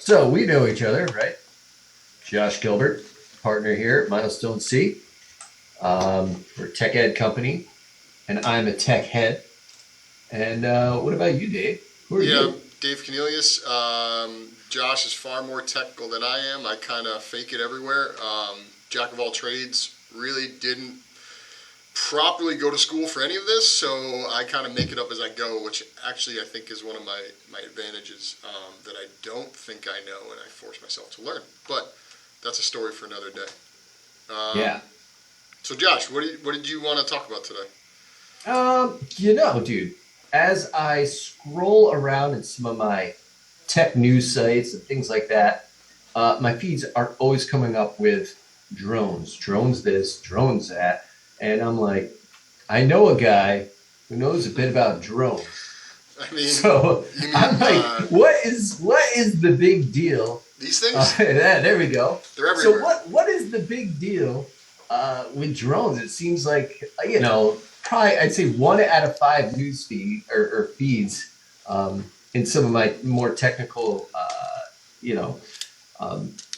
So we know each other, right? Josh Gilbert, partner here at Milestone C. We're a tech ed company, and I'm a tech head. And what about you, Dave? Who are Yeah, you? Dave Cornelius. Josh is far more technical than I am. I kind of fake it everywhere. Jack of all trades. Really didn't properly go to school for any of this, so I kind of make it up as I go, which actually I think is one of my advantages that I don't think I know, and I force myself to learn. But that's a story for another day. Yeah. So, Josh, what did you want to talk about today? Dude, as I scroll around in some of my tech news sites and things like that, my feeds are always coming up with drones this, drones that. And I'm like, I know a guy who knows a bit about drones. I mean, So you mean I'm like, what is the big deal? these things? Yeah, there we go. They're So everywhere. what is the big deal with drones? It seems like probably I'd say 1 out of 5 news or feeds in some of my more technical you know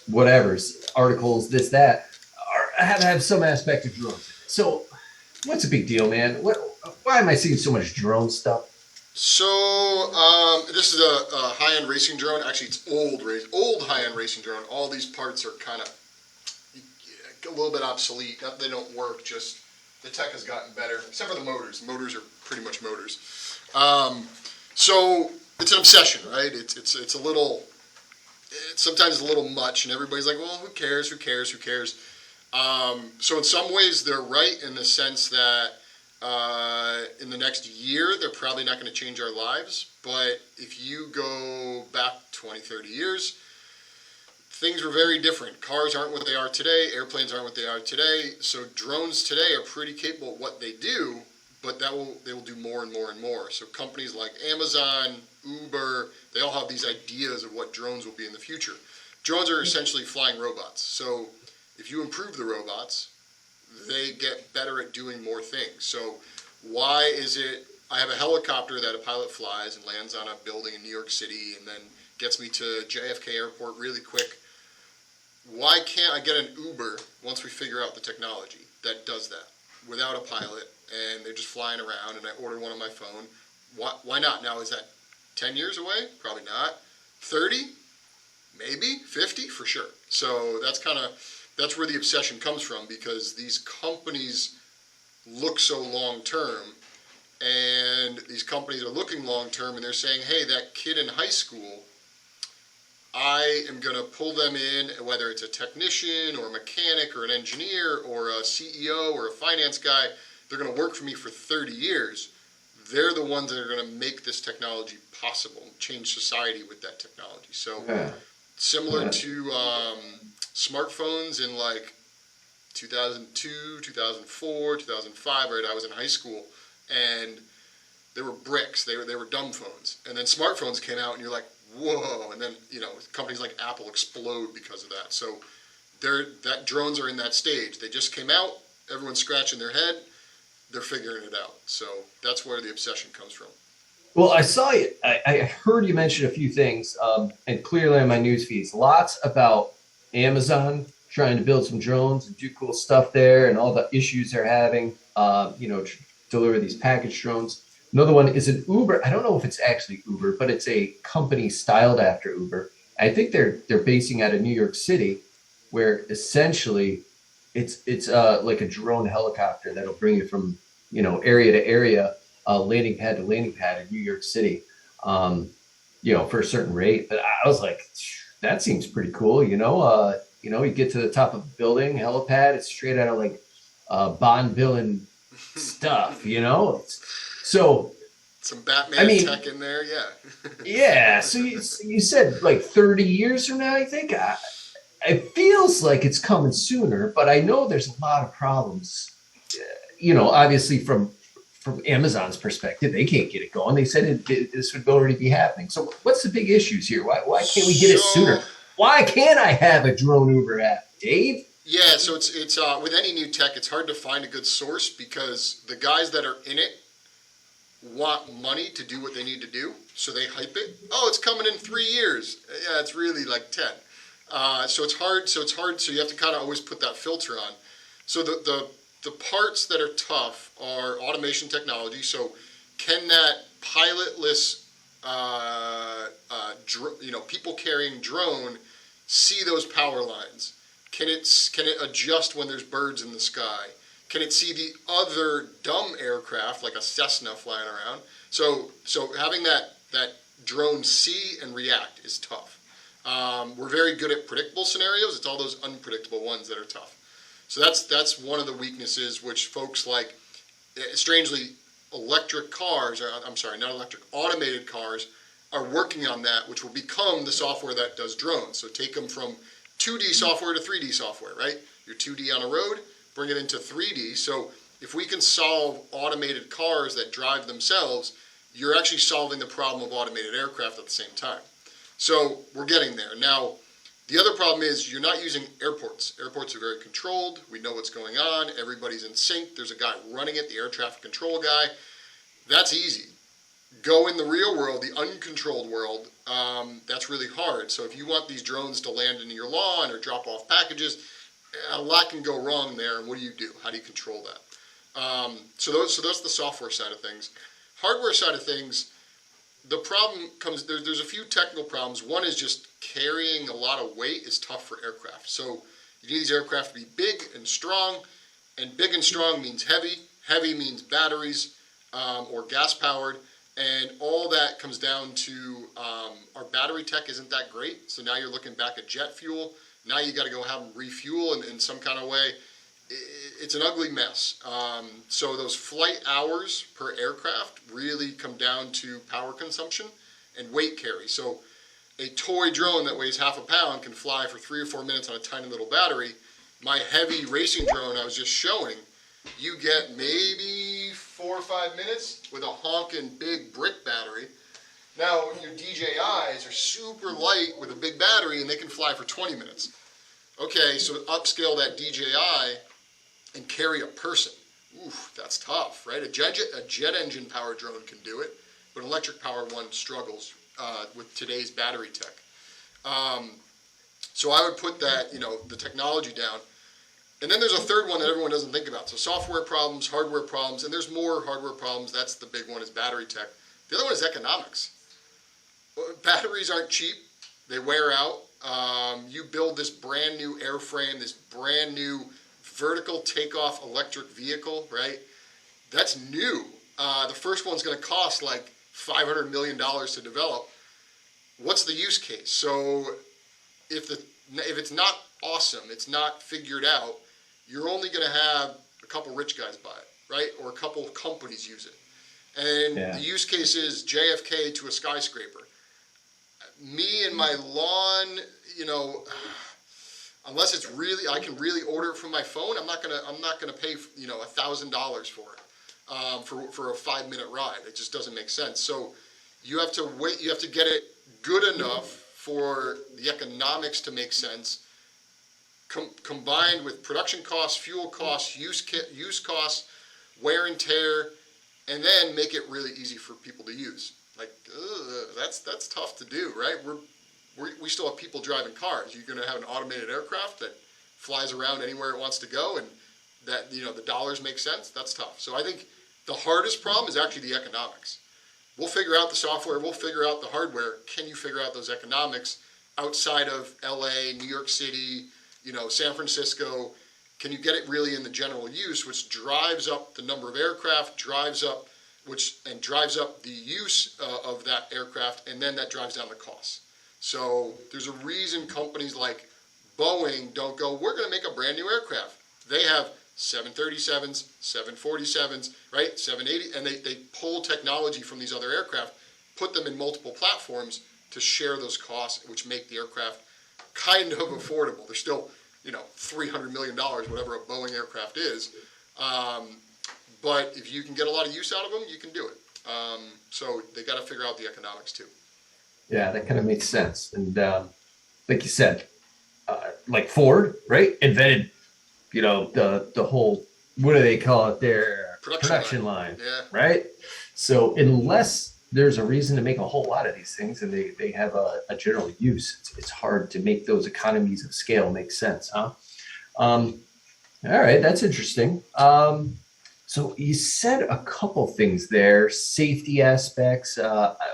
whatever's articles, this that have some aspect of drones. So what's a big deal, man? Why am I seeing so much drone stuff? So this is a high-end racing drone. Actually, it's old high-end racing drone. All these parts are kind of a little bit obsolete. Not that they don't work, just the tech has gotten better, except for the motors. Motors are pretty much motors. So it's an obsession, right? It's a little. It's sometimes a little much, and everybody's like, "Well, who cares? Who cares? Who cares?" So in some ways, they're right in the sense that in the next year, they're probably not going to change our lives. But if you go back 20, 30 years, things were very different. Cars aren't what they are today. Airplanes aren't what they are today. So drones today are pretty capable of what they do, but they will do more and more and more. So companies like Amazon, Uber, they all have these ideas of what drones will be in the future. Drones are essentially flying robots. So if you improve the robots, they get better at doing more things. So why is it I have a helicopter that a pilot flies and lands on a building in New York City and then gets me to JFK Airport really quick? Why can't I get an Uber once we figure out the technology that does that without a pilot and they're just flying around and I order one on my phone? Why not? Now, is that 10 years away? Probably not. 30? Maybe. 50? For sure. So that's where the obsession comes from, because these companies look so long term, and these companies are looking long term, and they're saying, hey, that kid in high school, I am going to pull them in, whether it's a technician or a mechanic or an engineer or a CEO or a finance guy. They're going to work for me for 30 years. They're the ones that are going to make this technology possible, change society with that technology. So Yeah. similar to smartphones in like 2002, 2004, 2005, right? I was in high school, and they were bricks. They were dumb phones. And then smartphones came out, and you're like, whoa. And then, companies like Apple explode because of that. So that drones are in that stage. They just came out. Everyone's scratching their head. They're figuring it out. So that's where the obsession comes from. Well, I saw you. I heard you mention a few things, and clearly on my news feeds, lots about Amazon trying to build some drones and do cool stuff there, and all the issues they're having. Deliver these package drones. Another one is an Uber. I don't know if it's actually Uber, but it's a company styled after Uber. I think they're basing out of New York City, where essentially it's like a drone helicopter that'll bring you from area to area, landing pad to landing pad in New York City, for a certain rate. But I was like, that seems pretty cool. You get to the top of the building, helipad. It's straight out of like Bond villain stuff. So Some Batman I mean, tech in there, yeah. yeah. So you said like 30 years from now, I think. It feels like it's coming sooner, but I know there's a lot of problems. Obviously from Amazon's perspective, they can't get it going. They said this would already be happening. So what's the big issues here? Why can't we get it sooner? Why can't I have a drone Uber app, Dave? Yeah, so it's with any new tech, it's hard to find a good source, because the guys that are in it want money to do what they need to do, so they hype it. Oh, it's coming in 3 years. Yeah, it's really like 10. So it's hard. So you have to kind of always put that filter on. So the parts that are tough are automation technology. So can that pilotless, people carrying drone see those power lines? Can it adjust when there's birds in the sky? Can it see the other dumb aircraft like a Cessna flying around? So having that drone see and react is tough. We're very good at predictable scenarios. It's all those unpredictable ones that are tough. So that's one of the weaknesses which folks like, strangely, electric cars, or I'm sorry, not electric, automated cars are working on that, which will become the software that does drones. So take them from 2D software to 3D software, right? Your 2D on a road, bring it into 3D. So if we can solve automated cars that drive themselves, you're actually solving the problem of automated aircraft at the same time. So we're getting there. Now, the other problem is you're not using airports. Airports are very controlled. We know what's going on. Everybody's in sync. There's a guy running it, the air traffic control guy. That's easy. Go in the real world, the uncontrolled world, that's really hard. So if you want these drones to land in your lawn or drop off packages, a lot can go wrong there. And what do you do? How do you control that? So that's the software side of things. Hardware side of things, the problem comes, there's a few technical problems. One is just carrying a lot of weight is tough for aircraft. So you need these aircraft to be big and strong means heavy. Heavy means batteries or gas powered. And all that comes down to our battery tech isn't that great. So now you're looking back at jet fuel. Now you got to go have them refuel in some kind of way. It's an ugly mess. So those flight hours per aircraft really come down to power consumption and weight carry. So a toy drone that weighs half a pound can fly for 3 or 4 minutes on a tiny little battery. My heavy racing drone I was just showing, you get maybe 4 or 5 minutes with a honking big brick battery. Now your DJIs are super light with a big battery and they can fly for 20 minutes. Okay, so upscale that DJI and carry a person. Oof, that's tough, right? A jet engine powered drone can do it, but an electric powered one struggles with today's battery tech. So I would put that, the technology down. And then there's a third one that everyone doesn't think about. So software problems, hardware problems, and there's more hardware problems. That's the big one, is battery tech. The other one is economics. Batteries aren't cheap. They wear out. You build this brand new airframe, this brand new vertical takeoff electric vehicle, right? That's new. The first one's going to cost like $500 million to develop. What's the use case? So if it's not awesome, it's not figured out, you're only going to have a couple rich guys buy it, right? Or a couple companies use it. And the use case is JFK to a skyscraper. Me and my lawn, unless it's really, I can really order it from my phone, I'm not gonna pay, $1,000 for it, for a 5-minute ride. It just doesn't make sense. So you have to wait, you have to get it good enough for the economics to make sense, combined with production costs, fuel costs, use costs, wear and tear, and then make it really easy for people to use. Like, that's tough to do, right? We still have people driving cars. You're going to have an automated aircraft that flies around anywhere it wants to go, and that the dollars make sense. That's tough. So I think the hardest problem is actually the economics. We'll figure out the software. We'll figure out the hardware. Can you figure out those economics outside of LA, New York City, San Francisco? Can you get it really in the general use, which drives up the number of aircraft, drives up the use of that aircraft, and then that drives down the costs. So there's a reason companies like Boeing don't go, we're going to make a brand new aircraft. They have 737s, 747s, right, 780, and they pull technology from these other aircraft, put them in multiple platforms to share those costs, which make the aircraft kind of affordable. They're still, $300 million, whatever a Boeing aircraft is. But if you can get a lot of use out of them, you can do it. So they got to figure out the economics too. Yeah, that kind of makes sense. And like you said, like Ford, right, invented, the whole, what do they call it there? Production line, Yeah. right? So unless there's a reason to make a whole lot of these things and they have a general use, it's hard to make those economies of scale make sense, huh? Um, all right, that's interesting. So you said a couple things there, safety aspects.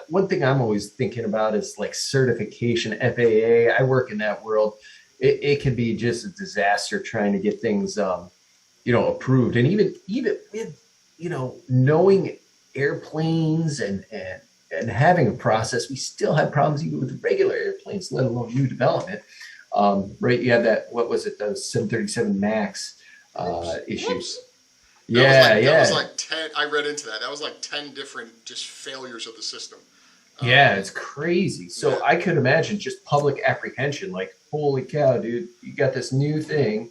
One thing I'm always thinking about is like certification, FAA. I work in that world. It can be just a disaster trying to get things, approved, and even with knowing airplanes and having a process, we still have problems even with regular airplanes, let alone new development. Right? You have that. What was it? The 737 Max issues. Whoops. That was Yeah, like 10. I read into that. That was like 10 different just failures of the system. yeah. It's crazy. Yeah. So I could imagine just public apprehension. Like, holy cow, dude! You got this new thing.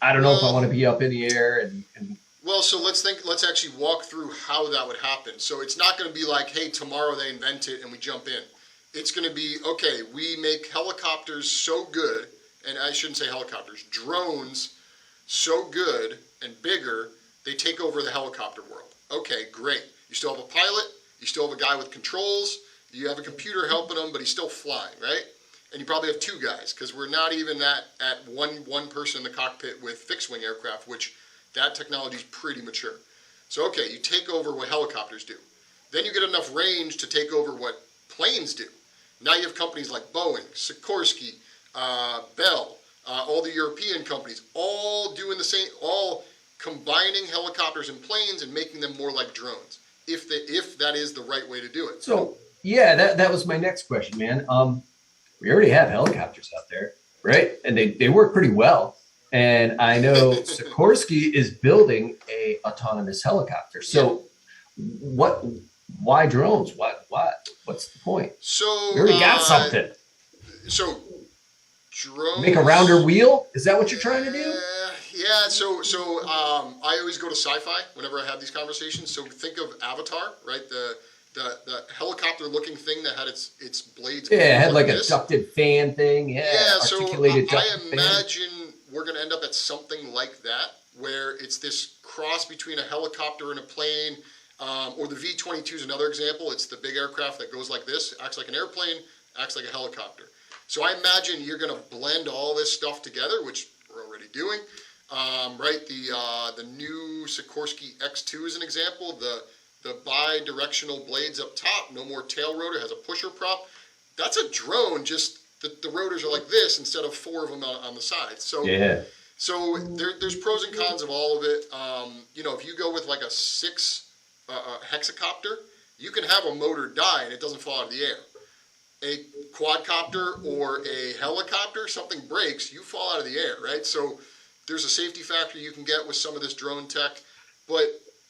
I don't know if I Well, want to be up in the air and well, so let's actually walk through how that would happen. So it's not going to be like, hey, tomorrow they invent it and we jump in. It's going to be, okay, we make helicopters so good, and I shouldn't say helicopters, drones so good and bigger, they take over the helicopter world. Okay, great. You still have a pilot, you still have a guy with controls, you have a computer helping him, but he's still flying, right? And you probably have two guys, because we're not even at one person in the cockpit with fixed wing aircraft, which that technology is pretty mature. So okay, you take over what helicopters do. Then you get enough range to take over what planes do. Now you have companies like Boeing, Sikorsky, Bell, all the European companies, all doing the same, all combining helicopters and planes and making them more like drones. If that is the right way to do it. so yeah, that was my next question, man. We already have helicopters out there, right? And they work pretty well. And I know Sikorsky is building a autonomous helicopter. Yeah. So what? Why drones? What's the point? So We already got something. so drones. Make a rounder wheel? Is that what you're trying to do? Yeah. I always go to sci-fi whenever I have these conversations. So think of Avatar, right? The helicopter looking thing that had its blades. Yeah, it had like a this. ducted fan thing. Yeah, Yeah, so articulated I ducted fan. imagine we're going to end up at something like that, where it's this cross between a helicopter and a plane, or the V-22 is another example. It's the big aircraft that goes like this, acts like an airplane, acts like a helicopter. So I imagine you're going to blend all this stuff together, which we're already doing. Right, the new Sikorsky X2 is an example. The bi-directional blades up top, no more tail rotor, has a pusher prop. That's a drone, just the rotors are like this instead of four of them on the side. So Yeah. so there's pros and cons of all of it. If you go with like a six hexacopter, you can have a motor die and it doesn't fall out of the air. A quadcopter or a helicopter, something breaks, you fall out of the air, right? So there's a safety factor you can get with some of this drone tech, but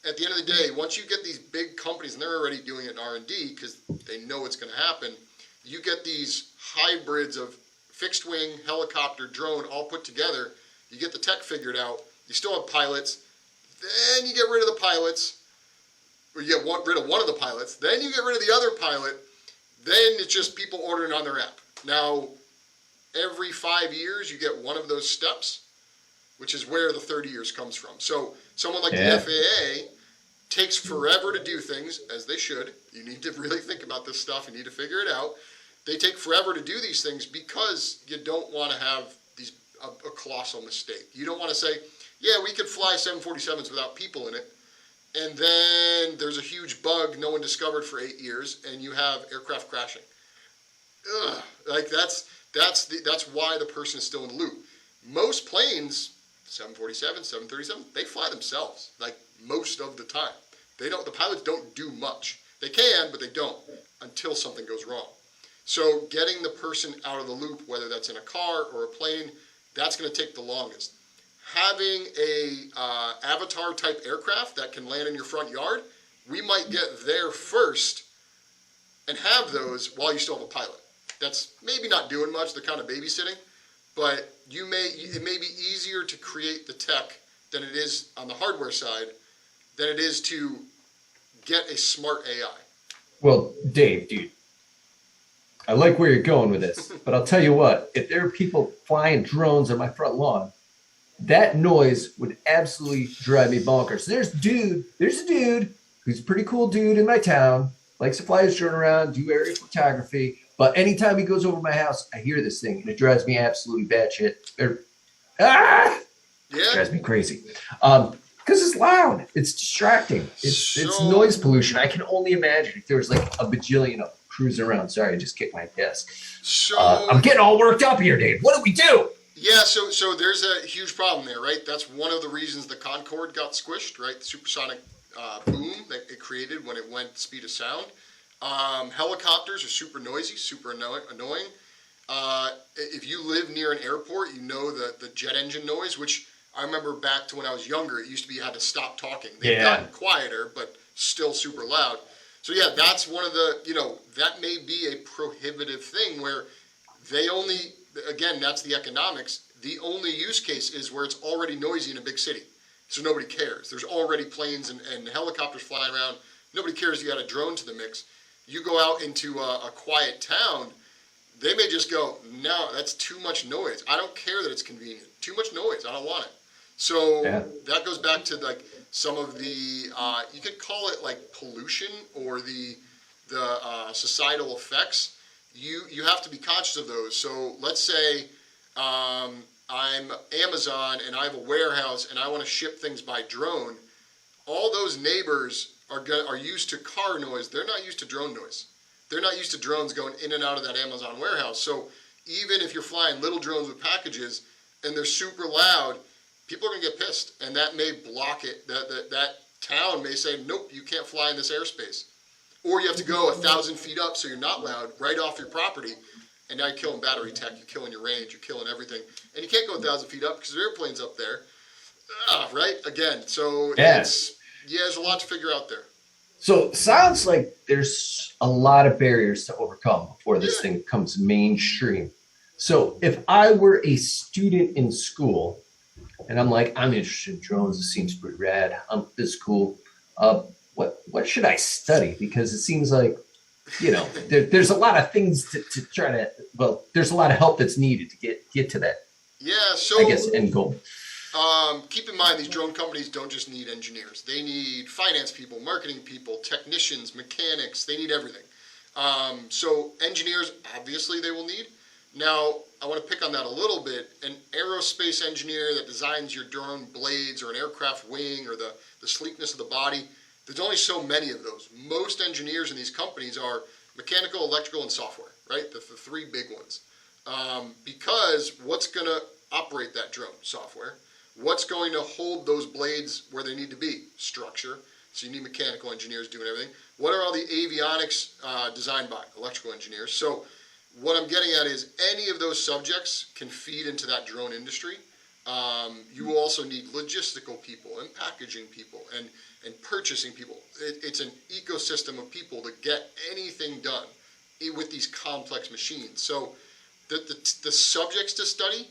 at the end of the day, once you get these big companies, and they're already doing it in R&D because they know it's going to happen, you get these hybrids of fixed wing, helicopter, drone all put together. You get the tech figured out. You still have pilots. Then you get rid of the pilots, or you get rid of one of the pilots. Then you get rid of the other pilot. Then it's just people ordering on their app. Now, every 5 years, you get one of those steps, which is where the 30 years comes from. So someone like Yeah. the FAA takes forever to do things, as they should. You need to really think about this stuff. You need to figure it out. They take forever to do these things because you don't want to have a colossal mistake. You don't want to say, yeah, we could fly 747s without people in it, and then there's a huge bug no one discovered for 8 years, and you have aircraft crashing. Ugh. Like that's why the person is still in the loop. Most planes, 747, 737, they fly themselves, like most of the time. The pilots don't do much. They can, but they don't until something goes wrong. So getting the person out of the loop, whether that's in a car or a plane, that's going to take the longest. Having a Avatar type aircraft that can land in your front yard, we might get there first and have those while you still have a pilot. That's maybe not doing much, they're kind of babysitting, but it may be easier to create the tech than it is on the hardware side than it is to get a smart AI. Well, Dave, dude, I like where you're going with this, but I'll tell you what, if there are people flying drones on my front lawn, that noise would absolutely drive me bonkers. There's a dude who's a pretty cool dude in my town, likes to fly his drone around, do aerial photography. But anytime he goes over my house, I hear this thing and it drives me absolutely batshit. Ah! Yeah. Drives me crazy. Because it's loud. It's distracting. It's So noise pollution. I can only imagine if there was like a bajillion of them cruising around. Sorry, I just kicked my desk. so I'm getting all worked up here, Dave. What do we do? yeah, so there's a huge problem there, right? That's one of the reasons the Concorde got squished, right? The supersonic boom that it created when it went speed of sound. Helicopters are super noisy, super annoying. If you live near an airport, you know the jet engine noise, which I remember back to when I was younger, it used to be you had to stop talking. They've gotten quieter, but still super loud. So yeah, that's one of the, that may be a prohibitive thing where they only, again, that's the economics. The only use case is where it's already noisy in a big city. So nobody cares. There's already planes and helicopters flying around. Nobody cares you add a drone to the mix. You go out into a quiet town, they may just go, no, that's too much noise. I don't care that it's convenient. Too much noise. I don't want it. So that goes back to like some of the, you could call it like pollution or the societal effects. You have to be conscious of those. So let's say I'm Amazon and I have a warehouse and I want to ship things by drone. All those neighbors are used to car noise. They're not used to drone noise. They're not used to drones going in and out of that Amazon warehouse. So even if you're flying little drones with packages and they're super loud, people are going to get pissed, and that may block it. That town may say, nope, you can't fly in this airspace. Or you have to go 1,000 feet up so you're not loud, right off your property, and now you're killing battery tech, you're killing your range, you're killing everything. And you can't go 1,000 feet up because there are airplanes up there, right? Again, so there's a lot to figure out there. So it sounds like there's a lot of barriers to overcome before this thing comes mainstream. So if I were a student in school and I'm like, I'm interested in drones, it seems pretty rad, this is cool. What should I study? Because it seems like, there's a lot of things to try to, there's a lot of help that's needed to get to that, I guess, end goal. Keep in mind, these drone companies don't just need engineers. They need finance people, marketing people, technicians, mechanics. They need everything. So engineers, obviously, they will need. Now, I want to pick on that a little bit. An aerospace engineer that designs your drone blades or an aircraft wing or the sleekness of the body, there's only so many of those. Most engineers in these companies are mechanical, electrical, and software, right? The three big ones. Because what's going to operate that drone? Software. What's going to hold those blades where they need to be? Structure. So you need mechanical engineers doing everything. What are all the avionics designed by? Electrical engineers. So what I'm getting at is any of those subjects can feed into that drone industry. You will also need logistical people and packaging people and purchasing people. It's an ecosystem of people to get anything done with these complex machines. So the subjects to study,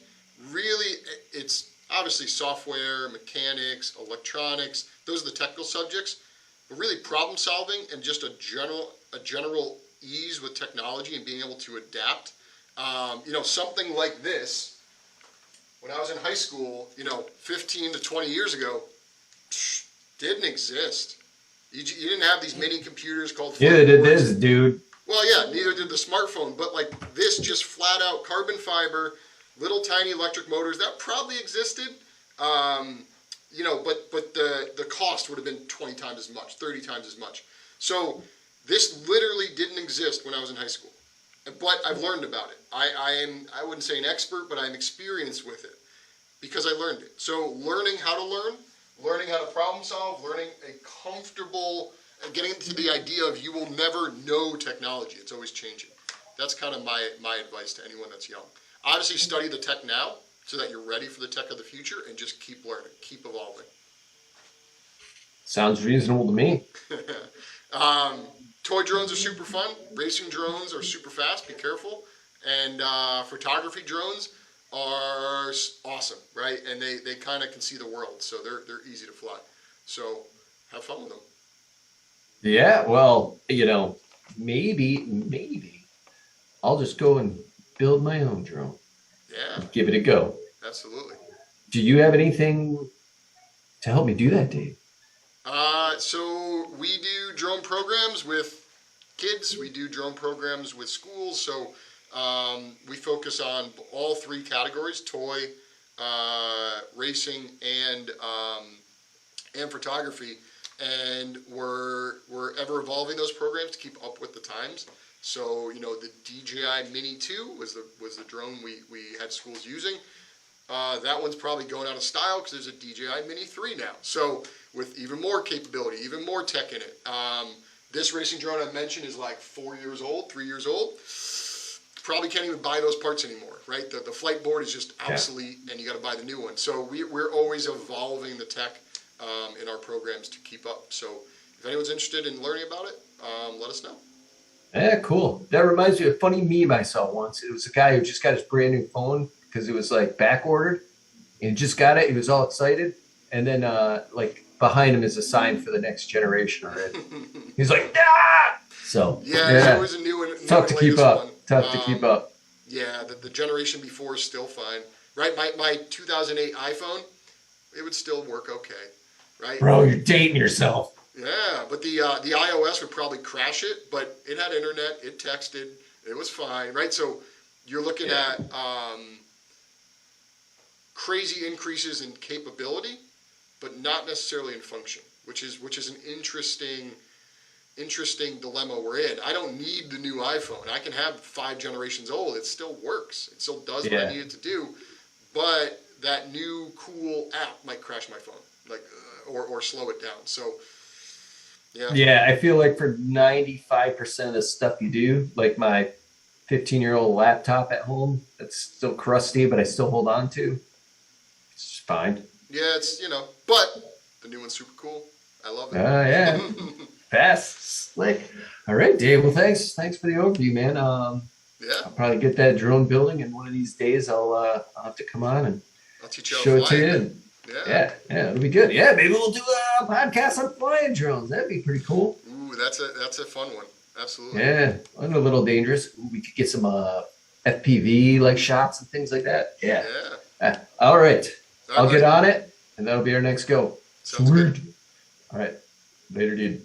really, it's obviously software, mechanics, electronics. Those are the technical subjects. But really problem solving and just a general ease with technology and being able to adapt. Something like this, when I was in high school, 15 to 20 years ago, didn't exist. You didn't have these mini computers called... Neither did this, dude. Well, yeah, neither did the smartphone. But like this, just flat out carbon fiber, little tiny electric motors, that probably existed. But the cost would have been 20 times as much, 30 times as much. So this literally didn't exist when I was in high school. But I've learned about it. I wouldn't say an expert, but I'm experienced with it because I learned it. So learning how to learn, learning how to problem solve, learning a comfortable, getting into the idea of you will never know technology. It's always changing. That's kind of my advice to anyone that's young. Obviously study the tech now so that you're ready for the tech of the future and just keep learning, keep evolving. Sounds reasonable to me. Toy drones are super fun. Racing drones are super fast. Be careful. And photography drones are awesome, right? And they kind of can see the world, so they're easy to fly. So have fun with them. Yeah, well, maybe I'll just go and build my own drone. Yeah. Give it a go. Absolutely. Do you have anything to help me do that, Dave? So we do drone programs with kids. We do drone programs with schools. So we focus on all three categories: toy, racing, and photography. And we're ever evolving those programs to keep up with the times. So the DJI Mini 2 was the drone we had schools using. That one's probably going out of style because there's a DJI Mini 3 now. So with even more capability, even more tech in it. This racing drone I mentioned is like 4 years old, 3 years old. Probably can't even buy those parts anymore, right? The flight board is just obsolete, and you got to buy the new one. So we're always evolving the tech in our programs to keep up. So if anyone's interested in learning about it, let us know. Yeah, cool. That reminds me of a funny meme I saw once. It was a guy who just got his brand new phone because it was like back ordered, and he just got it. He was all excited, and then like behind him is a sign for the next generation already. He's like, ah! So yeah, there's always a new one. Tough to keep up. Tough to keep up. Yeah, the generation before is still fine, right? My 2008 iPhone, it would still work okay, right? Bro, you're dating yourself. Yeah, but the iOS would probably crash it, but it had internet, it texted, it was fine, right? So you're looking at crazy increases in capability, but not necessarily in function, which is an interesting dilemma we're in. I don't need the new iPhone. I can have 5 generations old. It still works. It still does what I need it to do, but that new cool app might crash my phone, like or slow it down. So. Yeah, I feel like for 95% of the stuff you do, like my 15-year-old laptop at home, that's still crusty, but I still hold on to. It's fine. Yeah, it's, but the new one's super cool. I love it. Yeah. Fast, slick. All right, Dave. Well, thanks for the overview, man. I'll probably get that drone building, and one of these days I'll have to come on and I'll teach you show it to you. Yeah, it'll be good. Yeah, maybe we'll do a podcast on flying drones. That'd be pretty cool. Ooh, that's a fun one. Absolutely. Yeah, a little dangerous. We could get some FPV like shots and things like that. Yeah. All right. I'll get on it, and that'll be our next go. Sounds good. All right. Later, dude.